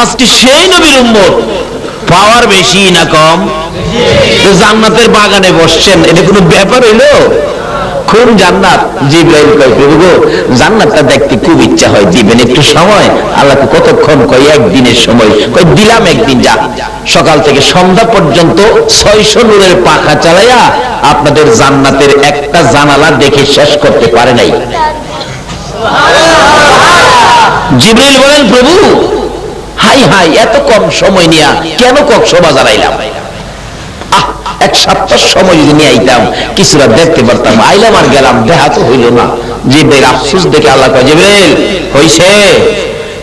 আজকে সেই নবীর উম্মত পাওয়ার বেশি না কম? জান্নাতের বাগানে বসছেন, এটা কোনো ব্যাপার হইলো? কোন জান্নাত? জিবরাইল কয় প্রভু গো, জান্নাতটা দেখতে খুব ইচ্ছা হয়, দিবেন একটু সময়? আল্লাহকে কতক্ষণ? কয় একদিনের সময়। কয় দিলাম একদিন, যা সকাল থেকে সন্ধ্যা পর্যন্ত 600 নূরের পাখা চালাইয়া আপনাদের জান্নাতের একটা জানালা দেখে শেষ করতে পারে নাই। জিবরাইল বলেন প্রভু হাই হাই, এত কম সময় নিয়া কেন কক্সবাজার আইলাম? এক সপ্তাহ সময় যদি নিয়ে আইতাম কিছুটা দেখতে পারতাম। আইলাম আর গেলাম, দেখা তো হইল না। জিবরাইল আফসোস দেখে আল্লাহ কয় জিবরাইল হইছে,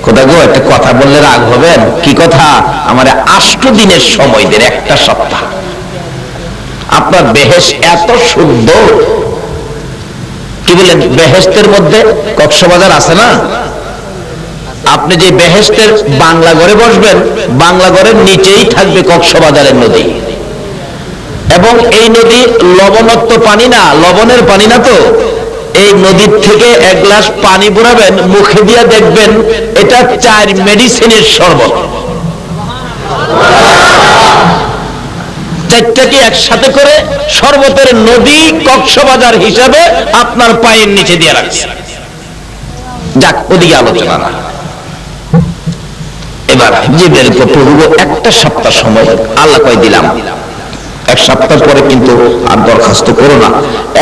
খোদা গো একটা কথা বললে রাগ হবেন? কি কথা? আমারে 8 দিনের সময় দেন, একটা সপ্তাহ। আপনার বেহেশত এত সুন্দর, কি বলেন, বেহেশতের মধ্যে কক্সবাজার আছে না? আপনি যে বেহেশতের বাংলা ঘরে বসবেন, বাংলা ঘরের নিচেই থাকবে কক্সবাজারের নদী, এবং এই নদী লবণাক্ত পানি না, লবণের পানি না তো। এই নদীর থেকে এক গ্লাস পানি বুড়াবেন, মুখে দিয়া দেখবেন এটা 4 মেডিসিনের শরবত। 4টাকে একসাথে করে শরবতের নদী কক্সবাজার হিসাবে আপনার পায়ের নিচে দিয়ে রাখছে। যাক, ওদিকে আলোচনা না। এবার জিবরাইল প্রভু একটা সপ্তাহ সময়, আল্লাহ কয় দিলাম। এক সপ্তাহ পরে কিন্তু আর দরখাস্ত করো না।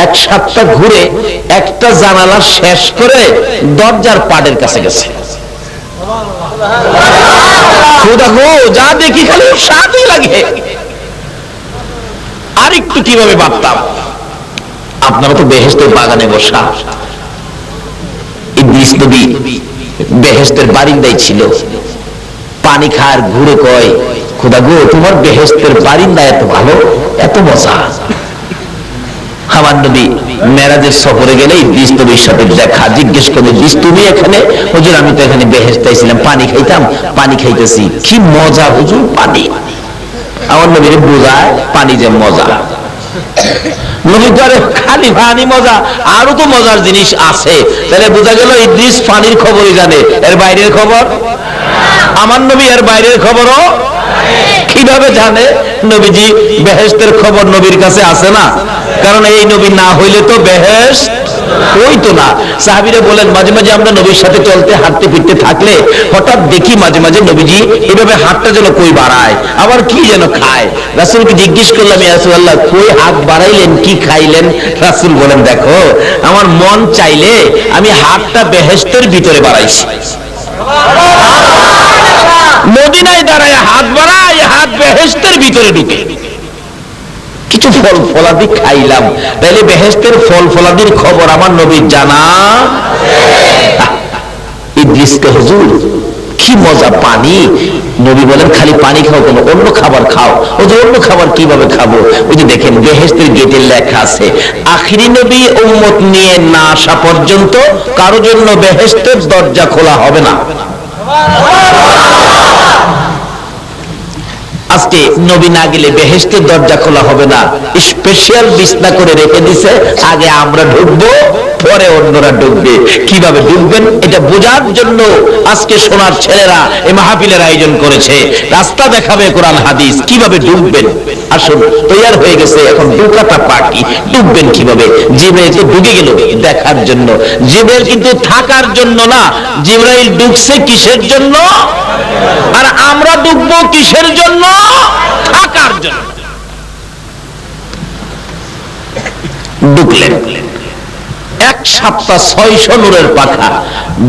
এক সপ্তাহ ঘুরে একটা জানালা শেষ করে দরজার পাড়ের কাছে গেছে। খোদা গো, যা দেখি খালি সাথে লাগে। আর একটু কিভাবে ভাবতাম, আপনারা তো বেহেশতের বাগানে বসা। ইদ্রিস নবী বেহেশতের বারিন্দায় ছিল, পানি খায় ঘুরে কয় খোদা গো, তোমার বেহেশতের বারিন্দা এত ভালো, এত মজা। আমার নবী মেরাজের সফরে গেলে ইদ্রিস নবীর সাথে দেখা, জিজ্ঞেস করে ইদ্রিস তুমি এখানে? হুজুর আমি তো এখানে বেহেশতে ছিলাম, পানি খাইতাম, পানি খাইতেছি, কি মজা হুজুর পানি। আমার নবীর বোঝায় পানি যে মজা। নবী করে খালি পানি মজা, আরো তো মজার জিনিস আছে। তাহলে বোঝা গেল ইদ্রিস পানির খবরই জানে, এর বাইরের খবর। আমার নবী এর বাইরের খবরও কিভাবে জানে? নবীজি বেহেশতের খবর নবীর কাছে আছে না, কারণ এই নবী না হইলে তো বেহেশত হইতো না। সাহাবীরা বলেন মাঝে মাঝে আমরা নবীর সাথে চলতে হাঁটতে ফিরতে থাকলে হঠাৎ দেখি মাঝে মাঝে নবীজি এভাবে হাতটা যেন কই বাড়ায়, আবার কি যেন খায়। রাসূলকে জিজ্ঞেস করলাম ইয়া রাসূলুল্লাহ, কই হাত বাড়াইলেন, কি খাইলেন? রাসূল বলেন দেখো, আমার মন চাইলে আমি হাতটা বেহেশতের ভিতরে বাড়াইছি। মদিনায় দাঁড়ায় হাত বাড়ায়, হাত বেহেশতের ভিতরে ঢুকে। কিছু ফল ফলাদি খাইলাম, তাহলে বেহেশতের ফল ফলাদির খবর আমার নবীর জানা। ইদ্রিসকে হুজুর কি মজা পানি। নবী বলেন খালি পানি খাও কেন, অন্য খাবার খাও। ওই যে অন্য খাবার কিভাবে খাবো? ওই যে দেখেন বেহেশতের গেটে লেখা আছে, আখিরি নবী উম্মত নিয়ে না আসা পর্যন্ত কারো জন্য বেহেশতের দরজা খোলা হবে না। আজকে নবী না গেলে বেহেশতের দরজা খোলা হবে না। স্পেশাল বিছনা করে রেখে দিছে, আগে আমরা ঢুকবো, পরে অন্যরা ঢুকবে। কিভাবে ঢুকবেন এটা বোঝার জন্য আজকে সোনার ছেলেরা এই মাহফিলের আয়োজন করেছে। রাস্তা দেখাবে কোরআন হাদিস, কিভাবে ঢুকবেন। আসুন, তৈয়ার হয়ে গেছে, এখন ঢুকাটা বাকি। ঢুকবেন কিভাবে? জিবরাইল তো ঢুকে গেল দেখার জন্য, জিবরাইল কিন্তু থাকার জন্য না। জিবরাইল ঢুকছে কিসের জন্য? আর আমরা ঢুকবো কিসের জন্য? থাকার জন্য। ঢুকলেন, এক সপ্তাহ 600 নূরের পাখা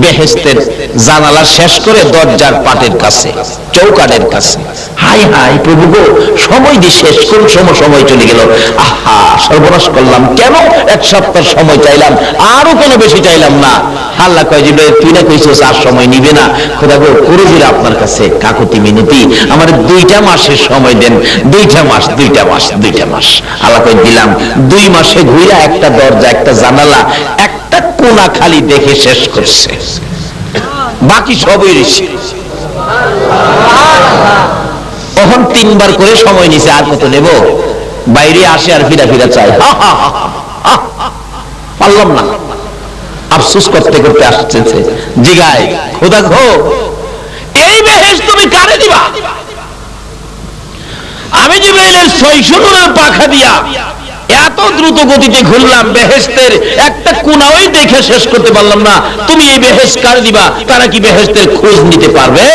বেহেশতের জানালা শেষ করে দরজার পাটের কাছে, চৌকাঠের কাছে। হাই হাই প্রভু গো, সময় দিয়ে শেষ, কোন সময় চলে গেল। আহা, সর্বনাশ করলাম। কেন এক সপ্তাহ সময় চাইলাম, আরো কোনো বেশি চাইলাম না। আল্লাহ কয় জিবরাইল তুই না কইছিস আর সময় নিবে না। খোদা গো, করে দিল আপনার কাছে কাকুতি মিনতি, আমার 2টা মাসের সময় দেন। 2টা মাস। আল্লাহ কয় দিলাম। 2 মাসে ঘুরা একটা দরজা, একটা জানালা, একটা কোণা খালি দেখে শেষ করছে, বাকি সবই রয়েছে। তখন 3 বার করে সময় নিছে, আর কত নেব? বাইরে আসে আর ফিরা চাই। পারলাম না, আফসোস করতে করতে আসছে। জিগায় খোদা গো, এই বেহেশত তুমি আমি জিবরাইলের 600 নূরের পাখা দিয়া এত দ্রুত গতিতে ঘুরলাম, বেহেশতের একটা কোনাও দেখে শেষ করতে পারলাম না। তুমি এই বেহেশত কার দিবা? তারা কি বেহেশতের খোঁজ নিতে পারবে?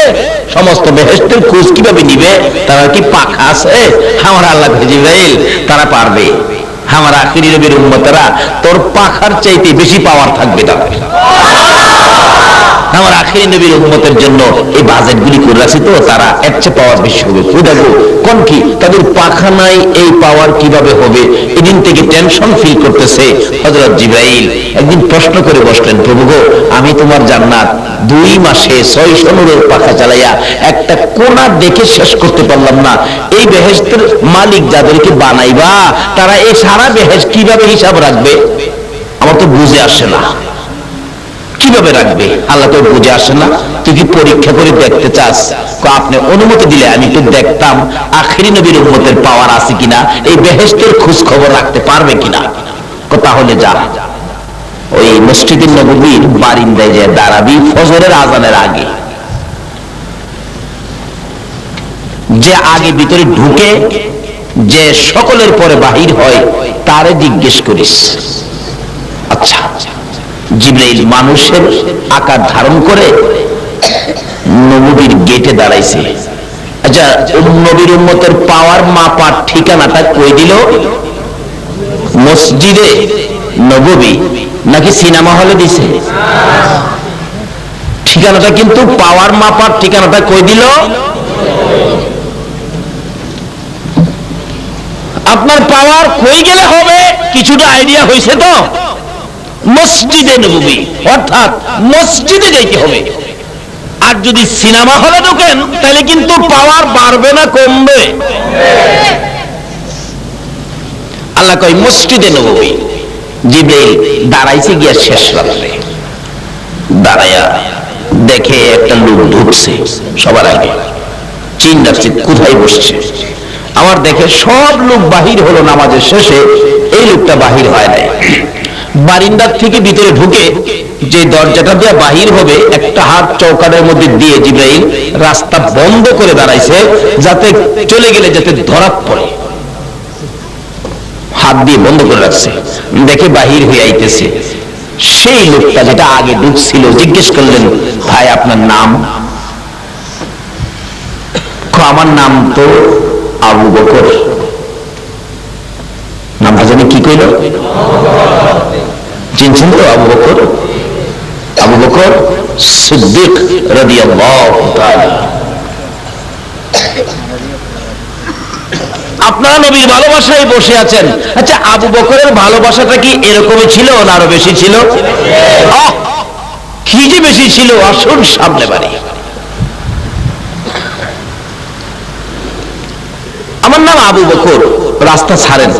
সমস্ত বেহেশতের খোঁজ কিভাবে নিবে? তারা কি পাখা আছে? আমার আল্লাহ জিবরাইল তারা পারবে। আমার আখিরি নবীর উম্মতেরা তোর পাখার চাইতে বেশি পাওয়ার থাকবে তাদের। আমার আখিরি নবীর উম্মতের জন্য এই বাজেটগুলি করে রাখছি, তো তারা এর চেয়ে পাওয়ার বেশি হবে। দেখো কোন কি তাদের পাখা নাই, এই পাওয়ার কিভাবে হবে? এদিন থেকে টেনশন ফিল করতেছে। হযরত জিবরাইল একদিন প্রশ্ন করে বসলেন, প্রভু গো, আমি তোমার জান্নাত 2 মাসে 600 নূরের পাখা চালাইয়া একটা কোনা দেখে শেষ করতে পারলাম না। এই বেহেশতের মালিক যাদেরকে বানাইবা তারা এই সারা বেহেশত কিভাবে হিসাব রাখবে? আমার তো বুঝে আসে না, কিভাবে রাখবে? আল্লাহ তো বুঝে আসে না। তুই কি পরীক্ষা করে দেখতে চাস? আপনি অনুমতি দিলে আমি একটু দেখতাম আখিরি নবীর উম্মতের পাওয়ার আছে কিনা, এই বেহেশতের খোঁজ খবর রাখতে পারবে কিনা। তাহলে যা, ওই মসজিদে নববীর বারিন্দায় যে দাঁড়াবি ফজরের আজানের আগে, যে আগে ভিতরে ঢুকে যে সকলের পরে বাহির হয় তারে জিজ্ঞেস করিস। আচ্ছা, জিবরাইল মানুষের আকার ধারণ করে নববীর গেটে দাঁড়াইছে। আচ্ছা, নবীর উম্মতের পাওয়ার মাপার ঠিকানাটা কই দিল? মসজিদে নববী নাকি সিনেমা হলে দিছে? ঠিকানাটা কিন্তু পাওয়ার মাপার ঠিকানাটা কই দিল? আপনার পাওয়ার কই গেলে হবে কিছুটা আইডিয়া হয়েছে তো? মসজিদে নববী, অর্থাৎ মসজিদে যাইতে হবে। আর যদি সিনেমা হলে ঢোকেন তাহলে কিন্তু পাওয়ার বাড়বে না কমবে? আল্লাহ কয় মসজিদে নববী। জিবরাইল দাঁড়াইছে গিয়া শেষ রাত্রে, দাঁড়াইয়া দেখে একটা লোক ঢুকছে সবার আগে। চিন্তা কোথায় বসছে। আমার দেখে সব লোক বাহির হলো নামাজের শেষে, এই লোকটা বাহির হয় নাই। বারিন্দার থেকে ভিতরে ঢুকে যে দরজাটা দিয়ে বাহির হবে একটা হাত চৌকাঠের মধ্যে দিয়ে জিবরাইল রাস্তা বন্ধ করে দাঁড়াইছে, যাতে চলে গেলে যাতে ধরা পড়ে, হাত দিয়ে বন্ধ করে রাখছে। দেখে বাহির হয়ে আইতেছে সেই লোকটা যেটা আগে ঢুকছিল। জিজ্ঞেস করলেন, ভাই আপনার নাম? আমার নাম তো আবু বকর। নামটা জানি কি কইল? চিনছেন তো আবু বকর? আবু বকর সিদ্দিক রাদিয়াল্লাহু তাআলা। আপনারা নবীর ভালোবাসায় বসে আছেন। আচ্ছা, আবু বকরের ভালোবাসাটা কি এরকমই ছিল না আরো বেশি ছিল? কি যে বেশি ছিল! আসুন সামনে বাড়ি। আমার নাম আবু বকর। রাস্তা ছাড়েন,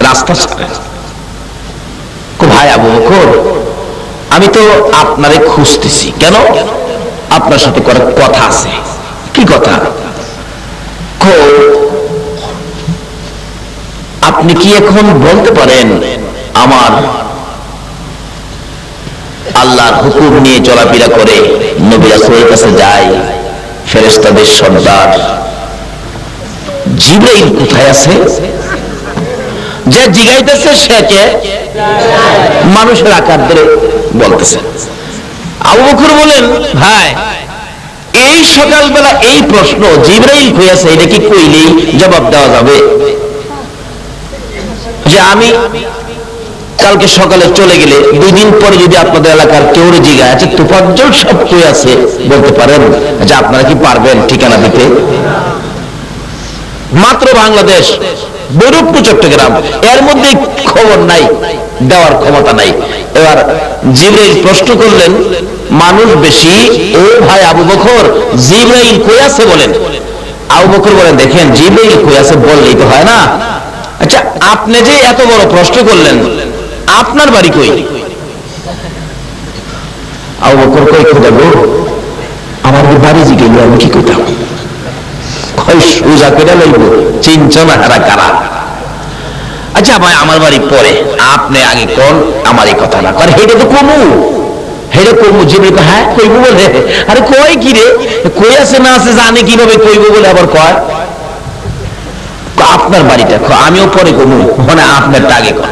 রাস্তা ছাড়েন। ভাই আবু বকর, আমি তো আপনারে খুঁজতেছি। কেন? আপনার সাথে করার কথা আছে। কি কথা? আপনি কি এখন বলতে পারেন আমার আল্লাহর হুকুম নিয়ে চলাফেরা করে, নবী রাসূলের কাছে যায়, ফেরেশতাদের সর্দার জিবরাইল কোথায় আছে? যে জিগাইতেছে সে কে? মানুষের আকার ধরে বলতেছে। আবু বকর বলেন, ভাই এই সকালবেলা এই প্রশ্ন জিবরাইল হয়েছে, এটা কি কইলেই জবাব দেওয়া যাবে? যে আমি কালকে সকালে চলে গেলে 2 দিন পরে যদি আপনাদের এলাকার কেউ জিগায়, আছে তোফাজ্জল সব কই আছে বলতে পারেন? যে আপনারা কি পারবেন ঠিকানা দিতে? মাত্র বাংলাদেশ, বৈরবপুর, চট্টগ্রাম, এর মধ্যে খবর নাই, দেওয়ার ক্ষমতা নাই। এবার জিবরাইল প্রশ্ন করলেন, মানুষ বেশি, ও ভাই আবু বকর জিবরাইল কই আছে বলেন। আবু বকর বলেন, দেখেন জিবরাইল কই আছে বললেই তো হয় না। আচ্ছা, আপনি যে এত বড় প্রশ্ন করলেন, আপনার বাড়ি কই? আবু বকর কই, খোদা গো, আমার বাড়ি জিগাইল আমি কি কইতাম? সোজা করে লইব, চিনছ না হারা কারা? আচ্ছা ভাই, আমার বাড়ি পরে, আপনি আগে কোন আমার এই কথা না করে, হেঁটে তো কমু, হেঁটে কমু। জিবরাইল, হ্যাঁ কইব বলে? আরে কই কি রে? কই আছে না আছে জানে কিভাবে কইব বলে আবার কয়? আপনার বাড়িটা, আমিও পরে কমু, মানে আপনারটা আগে কর।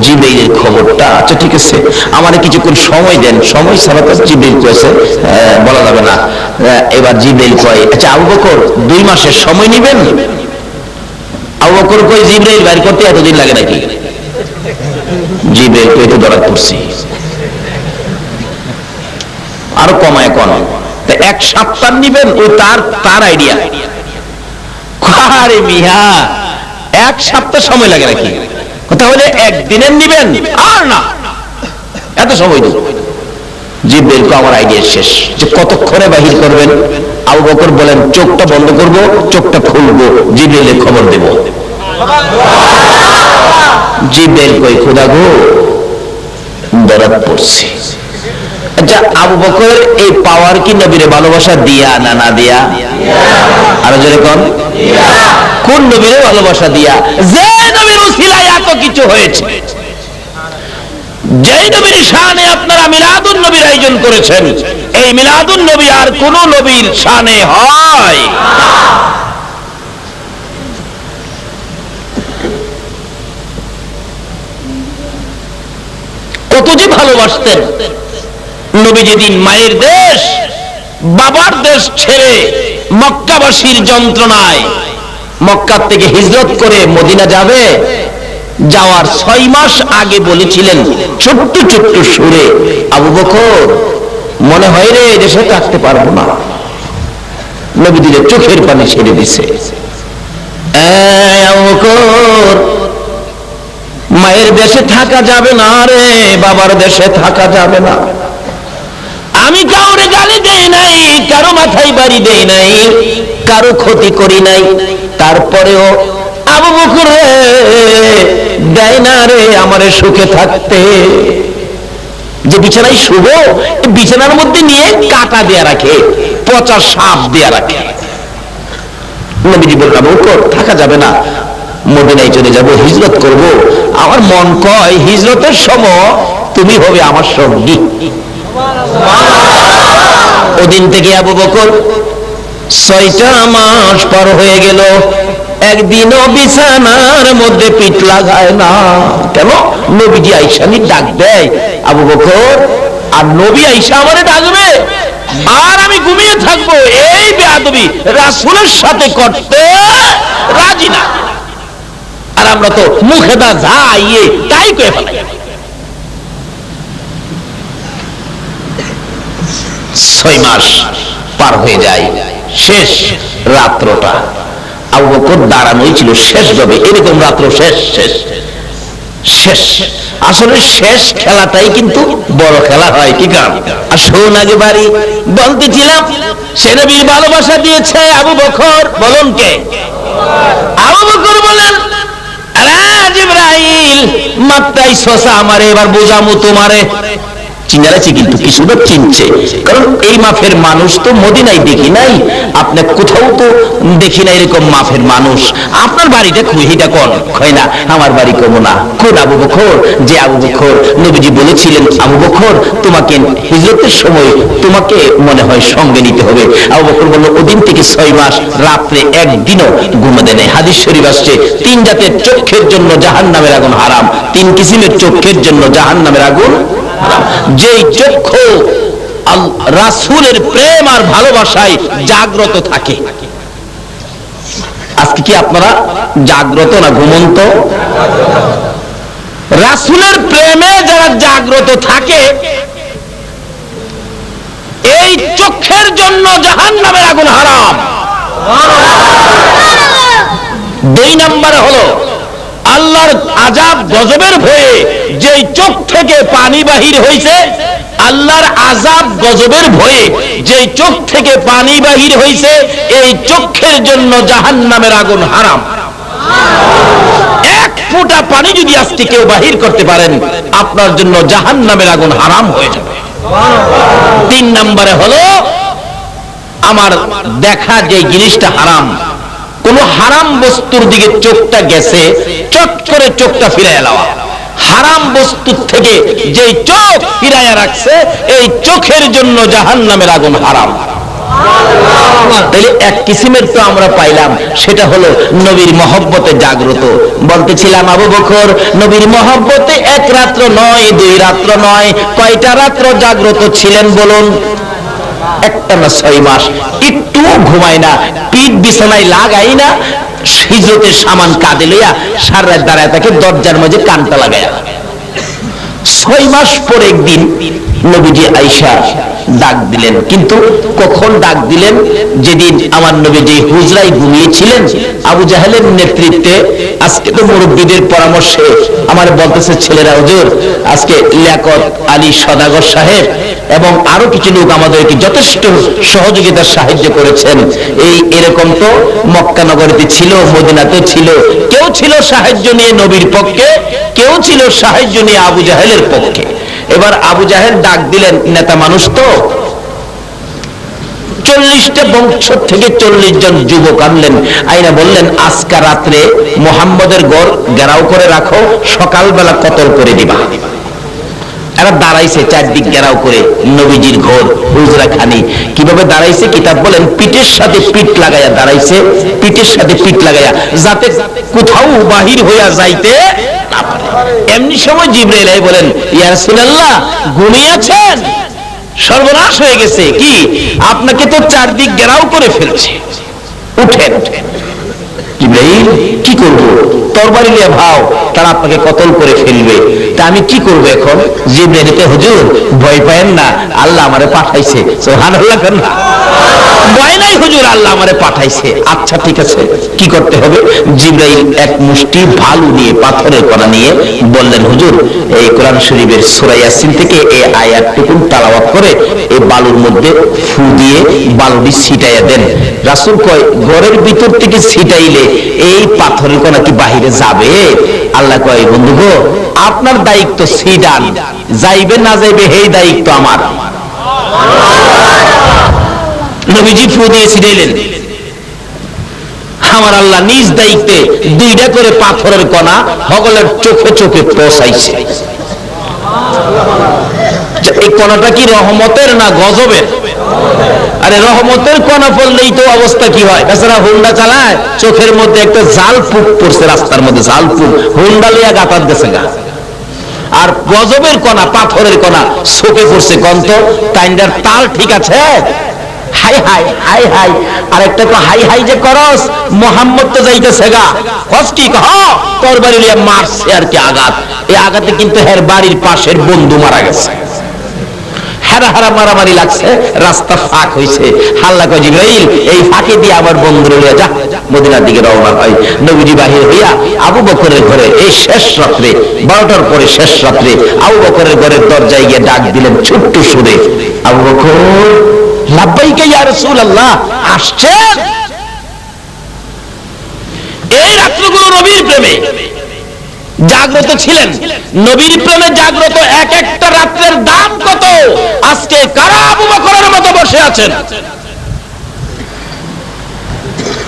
জিবরাইলের খবরটা, আচ্ছা ঠিক আছে, আমার কিছুক্ষণ সময় দেন। সময় ছাড়া তো জিবরাইল কয়েছে বলা যাবে না। এবার জিবরাইল কয়, আচ্ছা আবু বকর 2 মাসের সময় নেবেন? আবু বকর কয়, জিবরাইল বাইর করতে এতদিন লাগে নাকি? জিবরাইল কয়, তো ধরা পড়ছি, আরো কমায় কোন 1 সপ্তাহ নিবেন? ও তার আইডিয়া। আরে মিয়া, 1 সপ্তাহ সময় লাগে নাকি? তাহলে 1 দিনের নিবেন? আর না, এত সময় দিন। জিবরাইল কয়, আমার আইডিয়া শেষ, যে কতক্ষণে বাহির করবেন? আবু বকর বলেন, চোখটা বন্ধ করব, চোখটা খুলবো, জিবরাইলের খবর দেব। জিবরাইল কয়, খোদা গো, দরাদ পড়ছে। আচ্ছা আবু বকর এই পাওয়ার কি নবীর ভালোবাসা দিয়া না না দিয়া? আরো জোরে কোন, কোন নবীর ভালোবাসা দিয়া? যে নবীর উসিলায় এত কিছু হয়েছে, যেই নবীর শানে আপনারা মিলাদুন নবীর আয়োজন করেছেন, এই মিলাদুন নবী আর কোন নবীর শানে হয়? কত যে ভালোবাসতেন নবী। যেদিন মায়ের দেশ বাবার দেশ ছেড়ে মক্কাবাসীর যন্ত্রণায় মক্কা থেকে হিজরত করে মদিনা যাবে, যাওয়ার 6 মাস আগে বলেছিলেন ছোট্ট ছোট্ট সুরে, আবু বকর মনে হয় রে দেশে থাকতে পারবো না। নবী দিলে চোখের পানি ছেড়ে দিছে, আবু বকর মায়ের দেশে থাকা যাবে না রে, বাবার দেশে থাকা যাবে না। আমি কাউরে গালি দেই নাই, কারো মাথায় বাড়ি দেই নাই, কারো ক্ষতি করি নাই, তারপরেও আবু বকর দেয় না রে আমারে সুখে থাকতে। যে বিছানায় শুভ, বিছানার মধ্যে নিয়ে কাটা দেয়া রাখে, পচা সাপ দেয়া রাখে। নবীজি বলল, আবু বকর থাকা যাবে না, মদিনায় চলে যাব, হিজরত করব। আমার মন কয় হিজরতের সময় তুমি হবে আমার সঙ্গী। ওদিন থেকে আবু বকর 6টা মাস পার হয়ে গেল, একদিনও বিছানার মধ্যে পিঠ লাগায় না। কেন? নবীজি আইসানি ডাক দেয়, আবু বকর, আর নবী আইসা আমারে ডাকবে আর আমি ঘুমিয়ে থাকবো, এই বেয়াদবি রাসূলের সাথে করতে রাজি না। আর আমরা তো মুখে দা যা আইয়ে তাই কয়ে ফেলাই। 6 মাস পার হয়ে যায়, শেষ রাত্রটা আবু বকর দাঁড়ানোই ছিল শেষ ভাবে, এরকম রাত্র শেষ শেষ শেষ। আসলে শেষ খেলাটাই কিন্তু বড় খেলা হয়, কি কারণ? আর শোন আগে বাড়ি বলতেছিলাম, সে নবীর ভালোবাসা দিয়েছে আবু বকর। বলুন কে? আবু বকর বলেন, জিবরাইল মাত্রাই শশা আমারে, এবার বোঝামু তোমারে। চিনারেছি কিন্তু কিছুটা চিনছে, কারণ এই মাফের মানুষ তো মদিনায় দেখি নাই, আপনার কোথাও তো দেখি না এরকম মাফের মানুষ। আপনার বাড়িটা খুহিটা কোন? কয় না আমার বাড়ি কমো না। কোন আবু বকর? যে আবু বকর নবীজি বলেছিলেন, আবু বকর তোমাকে হিজরতের সময় তোমাকে মনে হয় সঙ্গে নিতে হবে। আবু বকর বলল, ওদিন থেকে 6 মাস রাত্রে একদিনও ঘুমাতে নেই। হাদিস শরীফ আসছে, 3 জাতের চোখের জন্য জাহান্নামের আগুন হারাম। 3 কিসিমের চোখের জন্য জাহান্নামের আগুন। যেই চক্ষু রাসূলের প্রেম আর ভালোবাসায় জাগ্রত থাকে। আজকে কি আপনারা জাগ্রত না ঘুমন্ত? রাসূলের প্রেমে যারা জাগ্রত থাকে, এই চক্ষের জন্য জাহান্নামের আগুন হারাম। 2 নম্বরে হলো আল্লাহর আযাব গজবের ভয়ে যেই চোখ থেকে পানি বাহির হইছে, আল্লাহর আযাব গজবের ভয়ে যেই চোখ থেকে পানি বাহির হইছে, এই চোখের জন্য জাহান্নামের আগুন হারাম। 1 ফোঁটা পানি যদি আজকে কেউ বাহির করতে পারেন, আপনার জন্য জাহান্নামের আগুন হারাম হয়ে যাবে। 3 নম্বরে হলো আমার দেখা যে জিনিসটা হারাম, কোন হারাম বস্তুর দিকে চোখটা গেছে, চট করে চোখটা ফিরাইয়া লওয়া। হারাম বস্তুর থেকে যে চোখ ফিরাইয়া রাখছে, এই চোখের জন্য জাহান্নামের আগুন হারাম। তাহলে এক কিসিমের তো আমরা পাইলাম, সেটা হলো নবীর মহব্বতে জাগ্রত। বলতেছিলাম আবু বকর নবীর মহব্বতে এক রাত্র নয়, দুই রাত্র নয়, কয়টা রাত্র জাগ্রত ছিলেন বলুন? একটা না 6 মাস। একটু ঘুমায় না, পিঠ বিছানায় লাগাই না, হিজরতের সামান কাঁধে লইয়া সারা রাত দাঁড়ায় থাকে, দরজার মাঝে কানটা লাগায়া। 6 মাস পরে একদিন নবীজি আয়েশা ডাক দিলেন, কিন্তু কখন ডাক দিলেন? যেদিন আমার নবীজি হুজরায় ঘুমিয়েছিলেন আবু জাহেলের নেতৃত্বে। আজকে তো মুরব্বীদের পরামর্শে আমার বলতেছে ছেলেরা, হুজুর আজকে লিয়াকত আলী সদাগর সাহেব এবং আরো কিছু লোক আমাদেরকে যথেষ্ট সহযোগিতার সাহায্য করেছেন। এরকম তো মক্কা নগরীতে ছিল, মদিনাতে ছিল। কেউ ছিল সাহায্য নিয়ে নবীর পক্ষে, কেউ ছিল সাহায্য নিয়ে আবু জাহেলের পক্ষে। এবার আবু জাহেল ডাক দিলেন, নেতা মানুষ তো, 40টা বংশ থেকে 40 জন যুবক আনলেন, আইনা বললেন আজকে রাত্রে মুহাম্মদের ঘর ঘেরাও করে রাখো, সকালবেলা কতল করে দিবা। এরা দাঁড়াইছে চারদিক ঘেরাও করে নবীজির ঘর হুজরা খানি। কিভাবে দাঁড়াইছে? কিতাব বলেন পিঠের সাথে পিঠ লাগাইয়া দাঁড়াইছে, পিঠের সাথে পিঠ লাগাইয়া, যাতে কোথাও বাহির হইয়া যাইতে না পারে। এমনি সময় জিবরাইল বলেন, ইয়া রাসূলুল্লাহ ঘুমিয়েছেন, সর্বনাশ হয়ে গেছে। কি? আপনাকে তো চারদিক ঘেরাও করে ফেলছে, উঠেন। জিবরাইল কি করব? তরবারি নিয়ে ভাও, তারা আপনাকে কতল করে ফেলবে, তা আমি কি করব এখন? জিবরাইলকে, হুজুর ভয় পায়েন না, আল্লাহ আমারে পাঠাইছে। সুবহানাল্লাহ। ভয় নাই হুজুর, আল্লাহ আমারে পাঠাইছে। আচ্ছা ঠিক আছে, কি করতে হবে? জিবরাইল এক মুষ্টি ভালু নিয়ে, পাথরের কণা নিয়ে বললেন, হুজুর এই কোরআন শরীফের সূরা ইয়াসিন থেকে এই আয়াতটুকু তেলাওয়াত করে এই বালুর মধ্যে ফু দিয়ে বালুটি ছিটাইয়া দেন। রাসূল কয়, ঘরের ভিতর থেকে ছিটাইলে এই পাথরের কণা কি বাহিরে যাবে? আল্লাহ কয়, বন্ধু গো, আপনার দায়িত্ব ছিটান, যাইবে না যাইবে এই দায়িত্ব আমার। নবীজি ফু দিয়ে ছিটাইলেন। আমার আল্লাহ নিজ দায়িত্বে 2টা করে পাথরের কণা সকলের চোখে চোখে পৌঁছাইছে। এই কণাটা কি রহমতের না গজবের? আরে রহমতের কণা পড়লেই তো অবস্থা কি হয়? তাছাড়া হুন্ডা চালায়, চোখের মধ্যে একটা জাল ফুক পড়ছে, রাস্তার মধ্যে জাল ফুক, হুন্ডা লিয়া গাতার গেছে গা। আর গজবের কণা, পাথরের কণা চোখে পড়ছে, কন্ত টাইন্ডার তাল ঠিক আছে, হাই হাই হাই হাই। আর একটা তো হাই হাই যে করস, মোহাম্মদ তো যাইতেছে গা, কস কি কহ, তরবারি লিয়া মারছে আর কি আঘাত। এই আঘাতে কিন্তু হের বাড়ির পাশের বন্ধু মারা গেছে, হারা হারা মারামারি লাগছে, রাস্তা ফাঁক হইছে। আল্লাহ কয়, জিবরাইল এই ফাঁকে দিয়ে আমার বন্ধুরে লইয়া যা, মদিনার দিকে রওনা হয়। নবীজি বাহির হইয়া আবু বকরের ঘরে এই শেষ রাত্রে, 12টার পরে শেষ রাত্রে আবু বকরের ঘরের দরজায় গিয়ে ডাক দিলেন ছোট্ট সুরে, আবু বকর লাব্বাইকা ইয়া রাসূলুল্লাহ, আসছেন? এই রাত্রগুলো নবীর প্রেমে জাগ্রত ছিলেন, নবীর প্রেমে জাগ্রত এক একটা রাত্রের দাম কত? আজকে কারা আবু বকরের মতো বসে আছেন?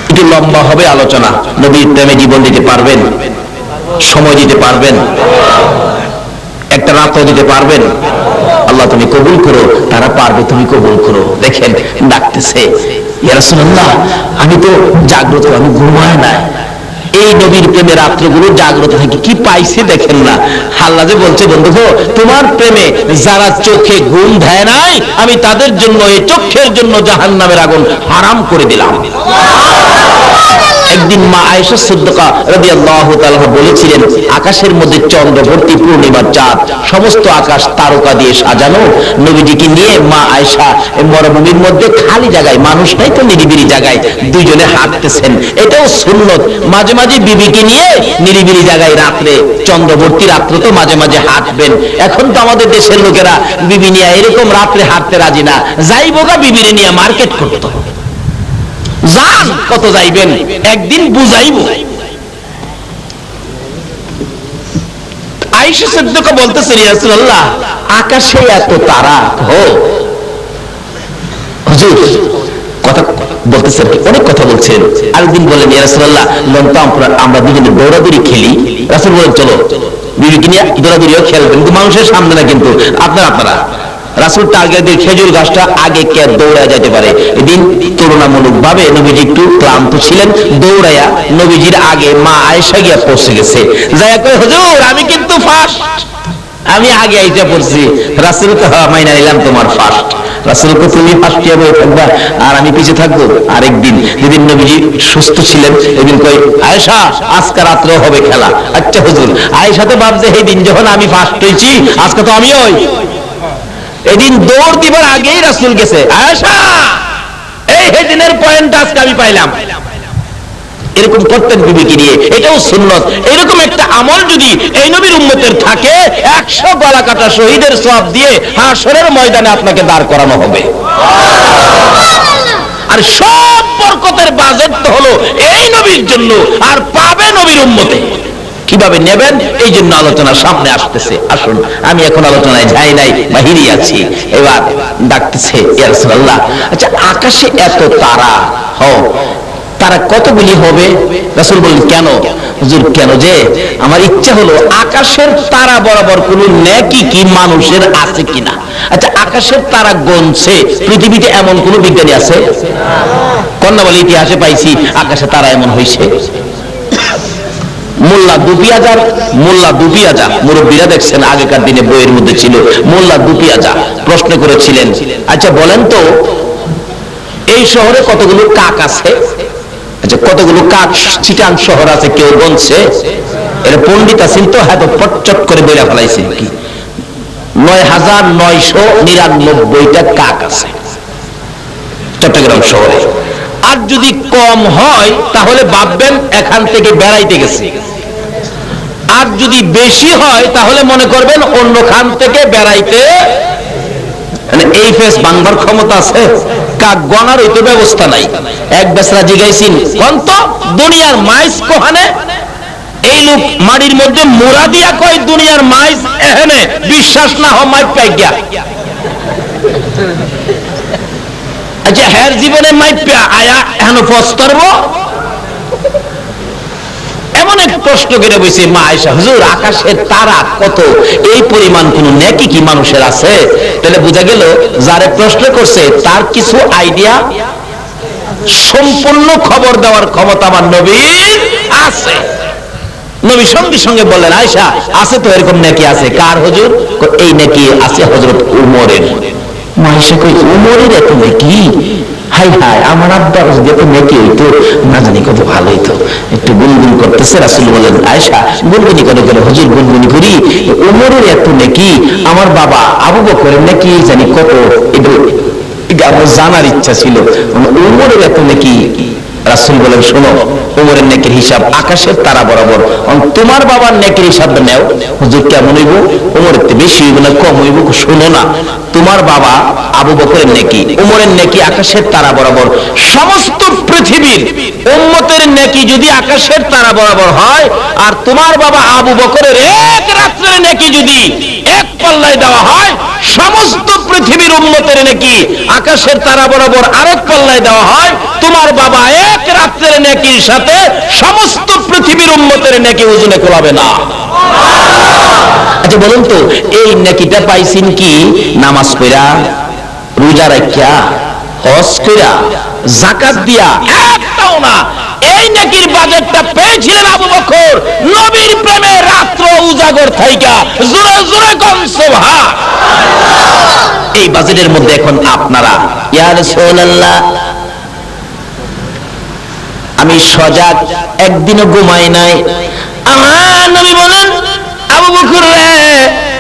একটু লম্বা হবে আলোচনা। নবীর প্রেমে জীবন দিতে পারবেন? সময় দিতে পারবেন? একটা রাতও দিতে পারবেন? আল্লাহ তুমি কবুল করো, তারা পারবে, তুমি কবুল করো। দেখেন ডাকতেছে, ইয়া রাসূলুল্লাহ আমি তো জাগ্রত, আমি ঘুমায় না। এই নবীর প্রেমে রাত্রগুলো জাগ্রত থেকে কি পাইছে দেখেন না। আল্লাহ যে বলছে, বন্ধু গো, তোমার প্রেমে যারা চোখে ঘুম দেয় নাই, আমি তাদের জন্য, এই চোখের জন্য জাহান্নামের আগুন হারাম করে দিলাম। একদিন মা আয়েশা সিদ্দিকা রাদিয়াল্লাহু তাআলা বলেছিলেন, আকাশের মধ্যে চন্দ্রবর্তী পূর্ণিমার চাঁদ, সমস্ত আকাশ তারকা দিয়ে সাজানো। নবীজিকে নিয়ে মা আয়েশা মরুভূমির মধ্যে খালি জায়গায়, মানুষ নাই তো, নিরিবিলি জায়গায় দুইজনে হাঁটতেছেন। এটাও সুন্নত, মাঝে মাঝে বিবিকে নিয়ে নিরিবিলি জায়গায় রাত্রে, চন্দ্রবর্তী রাত্রে তো মাঝে মাঝে হাঁটবেন। এখন তো আমাদের দেশের লোকেরা বিবি নিয়ে এরকম রাত্রে হাঁটতে রাজি না, যাইবো গা বিবিরে নিয়ে মার্কেট করতে। যান, কত যাইবেন, একদিন বুঝাইব। আয়েশা সিদ্দিকা বলতেছেন, ইয়া রাসূলুল্লাহ আকাশে এত তারা, হুজুর কথা বলতেছেন, অনেক কথা বলছেন। আরেকদিন বলেন, ইয়া রাসূলুল্লাহ আমরা দুজনে দৌড়াদৌড়ি খেলি। রাসূল বলেন, চলো বিবিকে নিয়ে দৌড়াদৌড়িও খেলবেন, কিন্তু মানুষের সামনে না, কিন্তু আপনারা রাসূল টার্গেট দিয়ে খেজুর গাছটা আগে কে দৌড়ায় যেতে পারে। এদিন তুলনামূলক ভাবে নবীজি একটু ক্লান্ত ছিলেন, দৌড়াইয়া নবীজির আগে মা আয়েশা গিয়া পৌঁছে গেছে। যাইয়া কই, হুজুর আমি কিন্তু ফার্স্ট, আমি আগে আইসা পড়ছি। রাসূল তো মাইনা নিলাম তোমার ফার্স্ট। রাসূলকে তুমি ফার্স্ট হয়ে বসে থাকবা আর আমি পিছে থাকবো। আরেকদিন যেদিন নবীজি সুস্থ ছিলেন এদিন কই, আয়েশা আজকে রাত্রে হবে খেলা। আচ্ছা হুজুর। আয়েশা তো ভাবছে এই দিন যখন আমি ফার্স্ট হইছি আজকে তো আমি হই। এদিন দৌড় দিবার আগেই রাসূল গেছে, আয়েশা এই দিনের পয়েন্ট আজকে আমি পাইলাম। এরকম করতেন বিবিকে নিয়ে, এটাও সুন্নত। এরকম একটা আমল যদি এই নবীর উম্মতের থাকে, 100 গলা কাটা শহীদের সওয়াব দিয়ে হাশরের ময়দানে আপনাকে দাঁড় করানো হবে। আর সব বরকতের বাজেট তো হলো এই নবীর জন্য, আর পাবে নবীর উম্মতে। কিভাবে নেবেন এই জন্য আলোচনা সামনে আসতেছে। আসুন, আমি এখন আলোচনায় যাই নাই, বাহিরে আছি। এবার ডাকতেছে, ইয়া রাসূলুল্লাহ, আচ্ছা আকাশে এত তারা, তারা কতগুলি হবে? রাসূল বললেন, কেন হুজুর? কেন যে আমার ইচ্ছা হলো আকাশের তারা বরাবর কোন নেকি কি মানুষের আছে কিনা। আচ্ছা আকাশের তারা গণছে পৃথিবীতে এমন কোন বিজ্ঞানী আছে? কন্যা বলে ইতিহাসে পাইছি আকাশে তারা এমন হইছে। মোল্লা দুপিয়াজা, মোল্লা দুপিয়াজা মুরব্বীরা দেখছেন আগেকার দিনে বইয়ের মধ্যে ছিল, মোল্লা দুপিয়াজা প্রশ্ন করেছিলেন, আচ্ছা বলেন তো এই শহরে কতগুলো কাক আছে? আচ্ছা কতগুলো কাক চিটাং শহর আছে কেউ গণছে? এর পণ্ডিত আছেন তো হয়তো পটচট করে বইলা ফেলাইছে কি ৯৯৯৯টা কাক আছে চট্টগ্রাম শহরে। আর যদি কম হয় তাহলে ভাববেন এখান থেকে বেড়াইতে গেছে, আর যদি বেশি হয় তাহলে মনে করবেন অন্য খান থেকে বেড়াইতে। মানে এই ফেস বাংলার ক্ষমতা আছে? কাক গণার ওই তো ব্যবস্থা নাই। এক বেসরা জিগাইছিন কোন তো দুনিয়ার মাইস কোহানে? এই লোক মাটির মধ্যে মোড়া দিয়া কয় দুনিয়ার মাইস এখানে, বিশ্বাস না হয় মাইক পাই গিয়া। আচ্ছা হ্যার জীবনে মাইক আয়া এখন পস্তরব? এমন এক প্রশ্ন করে বসে মা আয়েশা, হুজুর আকাশের তারা কত, এই পরিমাণ কোন নেকি কি মানুষের আছে? তাহলে বোঝা গেল যারে প্রশ্ন করছে তার কিছু আইডিয়া, সম্পূর্ণ খবর দেওয়ার ক্ষমতা আমার নবীর আছে। নবী সঙ্গে সঙ্গে বললেন, আয়েশা আছে তো এরকম নেকি আছে। কার হুজুর? এই নেকি আছে হযরত উমরের। মা আয়েশা কই উমরের এত নেকি? হাই হাই, আমার আব্বার যদি এত নেকি হইতো না জানি কত ভালো হইতো। একটু গুনগুন করতেছে। রাসূল বলেন, আয়েশা গুনগুনি করে করে হুজুর গুনগুনি করি, উমরের এত নেকি, আমার বাবা আবু বকরের নেকি জানি কত। এটা আমার জানার ইচ্ছা ছিল, উমরের এত নেকি। রাসূল বলেন, শোনো উমরের নেকির হিসাব আকাশের তারা বরাবর, তোমার বাবার নেকির হিসাব নেও। হুজুর কেমন হইব? উমরের বেশি হইব না কম হইব? শোনো না, তোমার বাবা আবু বকরের নেকি, উমরের নেকি আকাশের তারা বরাবর। সমস্ত পৃথিবীর উম্মতের নেকি যদি আকাশের তারা বরাবর হয়, আর তোমার বাবা আবু বকরের এক রাত্রের নেকি যদি এক পাল্লায় দেওয়া হয়, সমস্ত পৃথিবীর উম্মতের নেকি আকাশের তারা বরাবর আরেক পাল্লায় দেওয়া হয়, তোমার বাবা এক রাত্রের নেকির সাথে সমস্ত পৃথিবীর উম্মতের নেকি ওজনে কোলাবে না। আচ্ছা বলুন তো এই নেকিটা পাইছেন কি? নামাজ পড়া, রোজা রাখিয়া, হজ কইরা, যাকাত দিয়া? একটাও না। এই নেকির বাজেটটা পেয়েছিলেন আবু বকর নবীর প্রেমে রাত্র উজাগর থাইকা। জোরে জোরে কোন সুবহান। এই বাজেটের মধ্যে এখন আপনারা, ইয়া রাসূলুল্লাহ আমি সজাগ, একদিনও ঘুমাই নাই। আমার নবী বলেন, আবু বকর রে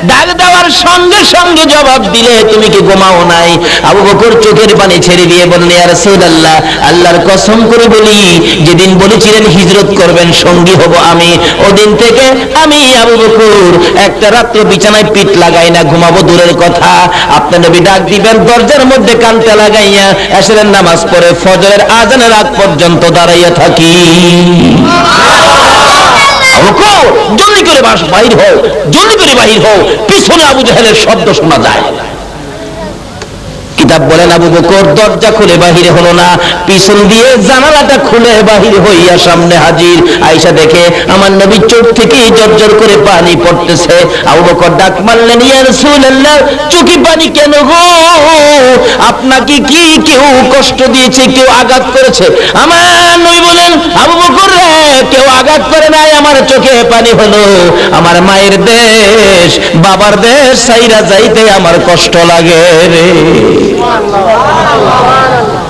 ডাক দেওয়ার সঙ্গে সঙ্গে জবাব দিলে তুমি কি ঘুমাও নাই? আবু বকর চোখের পানি ছেড়ে দিয়ে বললেন, ইয়া রাসূলুল্লাহ আল্লাহর কসম করে বলি, যেদিন বলেছিলেন হিজরত করবেন সঙ্গী হব আমি, ওদিন থেকে আমি আবু বকর একটা রাত্র বিছানায় পিঠ লাগাই না, ঘুমাবো দূরের কথা। আপনার নবী ডাক দিবেন, দরজার মধ্যে কানটা লাগাইয়া এশরের নামাজ পড়ে ফজরের আজানের আগ পর্যন্ত দাঁড়াইয়া থাকি। জলদি করে বাহির হও, জলদি করে বাহির হও। পিছনে আবু জাহেলের শব্দ শোনা যায়। কিন্তু কিতাব বলেন আবু বকর দরজা খুলে বাহির হলো না, পিছন দিয়ে জানালাটা খুলে বাহির হইয়া সামনে হাজির। আয়েশা দেখে আমার নবীর চোখ থেকে জর্জর করে পানি পড়তেছে। আবু বকর ডাক মারলেন, ইয়া রাসূলুল্লাহ, চোখে পানি কেন গো? আপনাকে কি কেউ কষ্ট দিয়েছে, কেউ আঘাত করেছে? আমার নবী বলেন, আবু বকর রে, কেউ আঘাত করে নাই, আমার চোখে পানি হলো আমার মায়ের দেশ বাবার দেশ সাইরা যাইতে আমার কষ্ট লাগে রে।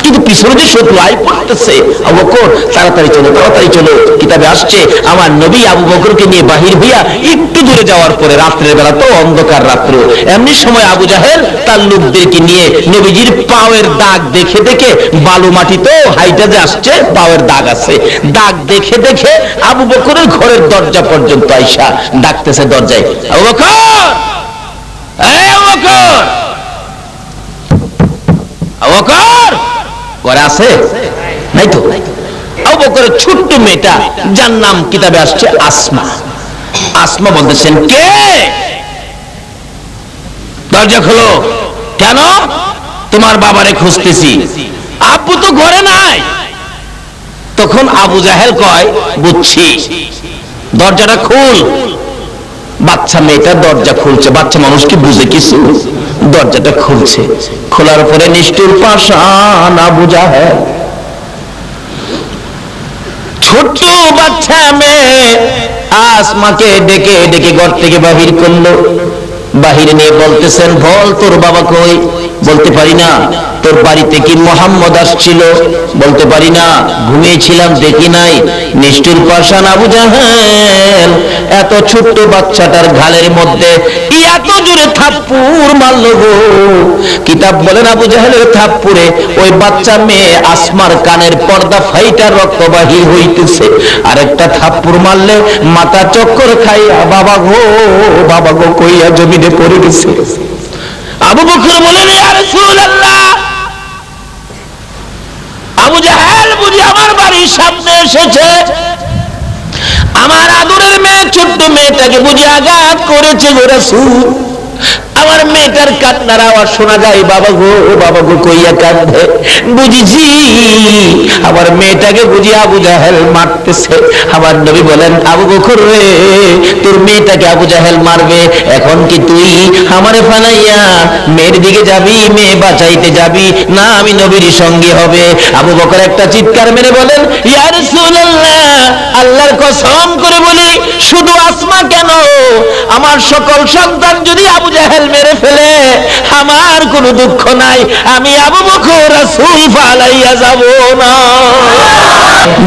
কিন্তু পিছনে যে শত্রু আই পড়তেছে, আবু বকর তাড়াতাড়ি চলো, তাড়াতাড়ি চলো। কিতাবে আসছে আমার নবী আবু বকরকে নিয়ে বাহির হইয়া একটু দূরে যাওয়ার পরে, রাত্রের বেলা তো অন্ধকার রাত্র, এমনি সময় আবু জাহেল তার লোকদেরকে নিয়ে নবীজির পাওয়ের দাগ দেখে দেখে, বালু মাটি তো হাইটা যে আসছে, পাওয়ের দাগ আছে, দাগ দেখে দেখে আবু বকরের ঘরের দরজা পর্যন্ত আইসা ডাকতেছে দরজায়, আবু বকর, এই আবু বকর, আবু বকর, ঘরে আছে নাই তো? আবু বকরের ছোট্ট মেয়েটা, যার নাম কিতাবে আসছে আসমা, আসমা বলতেছেন, কে? দরজা খোলো। কেন? তোমার বাবারে খুঁজতেছি। আব্বু তো ঘরে নাই। তখন আবু জাহেল কয়, বুঝছি, দরজাটা খুল। বাচ্চা মেয়েটা দরজা খুলছে, বাচ্চা মানুষ কি বুঝে কিছু? দরজাটা খুলছে, খোলার পরে নিষ্ঠুর পাষাণ আবু জাহেল, ছোট্ট বাচ্চা মেয়ে আসমাকে ডেকে ডেকে ঘর থেকে বাহির করলো। বাহিরে নিয়ে বলতেছেন, বল তোর বাবা কই? বলতে পারি না। তোর বাড়িতে কি মোহাম্মদ আসছিল? বলতে পারি না, ঘুমিয়েছিলাম, দেখি নাই। নিষ্ঠুর পাষাণ আবু জাহেল এত ছোট্ট বাচ্চাটার গালের মধ্যে এত জোরে থাপ্পড় মারল গো। কিতাব বলেন আবু জাহেলের থাপ্পড়ে ওই বাচ্চা মেয়ে আসমার কানের পর্দা ফাইটা রক্ত বাহির হইতেছে। আরেকটা থাপ্পড় মারলে মাথা চক্কর খাইয়া বাবা গো, বাবা গো কইয়া জমিনে পড়ে গেছে। আবু বকর বলেন, ইয়া রাসূলুল্লাহ, আবু জাহেল বুঝি আমার বাড়ির সামনে এসেছে, আমার আদরের মেয়ে, ছোট্ট মেয়েটাকে বুঝি আঘাত করেছে গো রাসূল। আমার মেয়েটার কান্নার আওয়াজ শোনা যায়, বাবা গো, বাবা গো কইয়া কাঁদে। বুঝিছি আমার মেয়েটাকে বুঝি আবু জাহেল মারতেছে। আমার নবী বলেন, আবু বকর রে, তোর মেয়েটাকে আবু জাহেল মারবে, এখন কি তুই আমারে ফালাইয়া মেয়ের দিকে যাবি, মেয়ে বাঁচাইতে যাবি, না আমি নবীর সঙ্গে হবে? আবু বকর একটা চিৎকার মেরে বলেন, ইয়া রাসূলুল্লাহ, আল্লাহর কসম করে বলি, শুধু আসমা কেন, আমার সকল সন্তান যদি আবু জাহেল মেরে ফেলে আমার কোনো দুঃখ নাই, আমি আবু বকর রাসূল ফালাইয়া যাব না।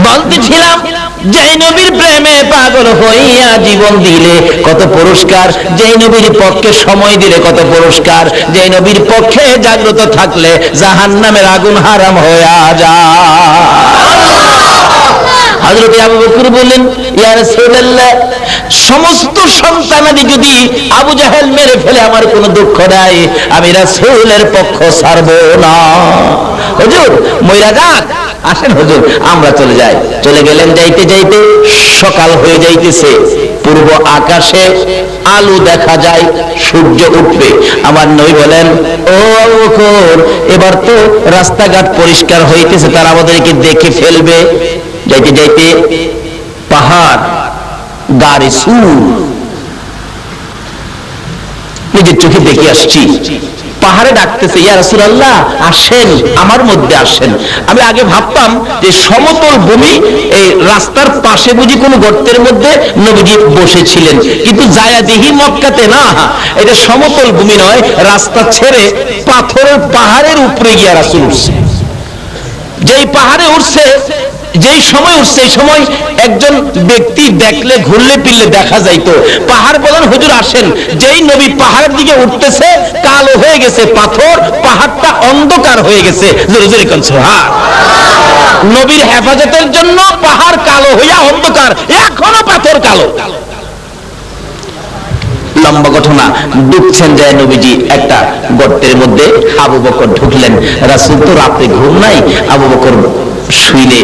বলতেছিলাম, যেই নবীর প্রেমে পাগল হইয়া জীবন দিলে কত পুরস্কার, যেই নবীর পক্ষে সময় দিলে কত পুরস্কার, যেই নবীর পক্ষে জাগ্রত থাকলে জাহান্নামের আগুন হারাম হইয়া যায়। হযরত আবু বকর বললেন, ইয়া রাসূলুল্লাহ, সমস্ত সন্তানাদি যদি আবু জাহেল মেরে ফেলে আমার কোনো দুঃখ নাই, আমি রাসূলের পক্ষ ছাড়ব না। হুজুর মইরা যাক, আসেন হুজুর আমরা চলে যাই। চলে গেলেন, যাইতে যাইতে সকাল হয়ে যাইতেছে, পূর্ব আকাশে আলো দেখা যায়, সূর্য উঠবে। আমার নবী বলেন, ও আবু বকর, এবার তো রাস্তাঘাট পরিষ্কার হইতেছে, তারা আমাদেরকে দেখে ফেলবে। যাইতে যাইতে পাহাড় গাড়ি সুর, নিজের চোখে দেখে আসছি, পাহাড়ে ডাকতেছে, ইয়া রাসূলুল্লাহ আসেন, আমার মধ্যে আসেন। আমি আগে ভাবতাম যে সমতল ভূমি, এই রাস্তার পাশে বুঝি কোনো গর্তের মধ্যে নবীজি বসেছিলেন, কিন্তু যায়া দেখি মক্কাতে না, এটা সমতল ভূমি নয়, রাস্তা ছেড়ে পাথরের পাহাড়ের উপরে গিয়া রাসূল উঠছে। যেই পাহাড়ে উঠছে, যেই সময় উঠছে, এই সময় একজন ব্যক্তি দেখলে ঘুরলে ফিরলে দেখা যাইতো। পাহাড় বলেন, হুজুর আসেন। যেই নবী পাহাড়ের দিকে উঠতেছে, কালো হয়ে গেছে পাথর, পাহাড়টা অন্ধকার হয়ে গেছে। জোরে জোরে কোন সুবহান। নবীর হেফাজতের জন্য পাহাড় কালো হইয়া অন্ধকার, এখনো পাথর কালো। লম্বা ঘটনা, ঢুকছেন যায় নবীজি একটা গর্তের মধ্যে, আবু বকর ঢুকলেন। রাসূল তো রাতে ঘুম নাই, আবু বকর শুইলে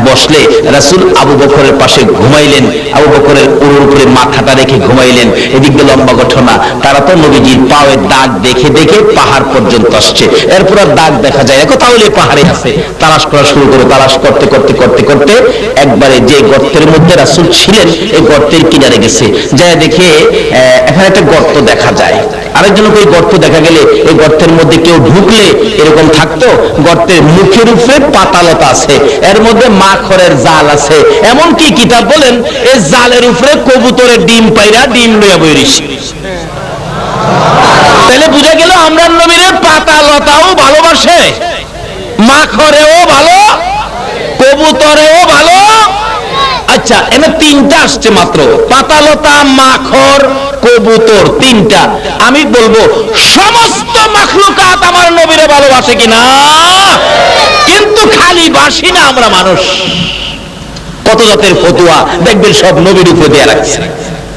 বসলে রাসূল আবু বকরের পাশে ঘুমাইলেন, আবু বকরের উরুর উপরে মাথাটা রেখে ঘুমাইলেন। এদিকে লম্বা ঘটনা, তারা তো নবীজির পায়ের দাগ দেখে দেখে পাহাড় পর্যন্ত আসছে, এরপর আর দাগ দেখা যায় না, কোথাও পাহাড়ে আছে। তালাশ করা শুরু করে, তালাশ করতে করতে করতে করতে একবারে যে গর্তের মধ্যে রাসূল ছিলেন এই গর্তের কিনারে গেছে, যায় দেখে এখানে একটা গর্ত দেখা যায়। আরেকজন ওই গর্ত দেখা গেলে এই গর্তের মধ্যে কেউ ঢুকলে এরকম থাকতো, গর্তের মুখের উপরে পাতালতা আছে, এর মধ্যে মাখরের জাল আছে, এমনকি কিতাব বলেন এই জালের উপরে কবুতরের ডিম পাইরা ডিম লইয়া বইরিস। তাহলে বুঝা গেল আমরা নবীর পাতালতাও ভালোবাসে, মাখরেও ভালো, কবুতরেও ভালো। আচ্ছা, এখানে তিনটা আসছে মাত্র, পাতালতা, মাখর, কবুতর, তিনটা। আমি বলবো সমস্ত মাখলুকাত আমার নবীরে ভালোবাসে কিনা? কিন্তু খালি বাসি না আমরা মানুষ। কত জাতের ফতুয়া দেখবেন সব নবীর উপরে দিয়ে রাখছে,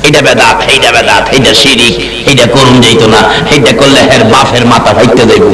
এটা বেদাত, এইটা বেদাত, এইটা শিরিক, এইটা করুন যাইতো না, এইটা করলে হের বাপের মাথা ভাইতে যাইব।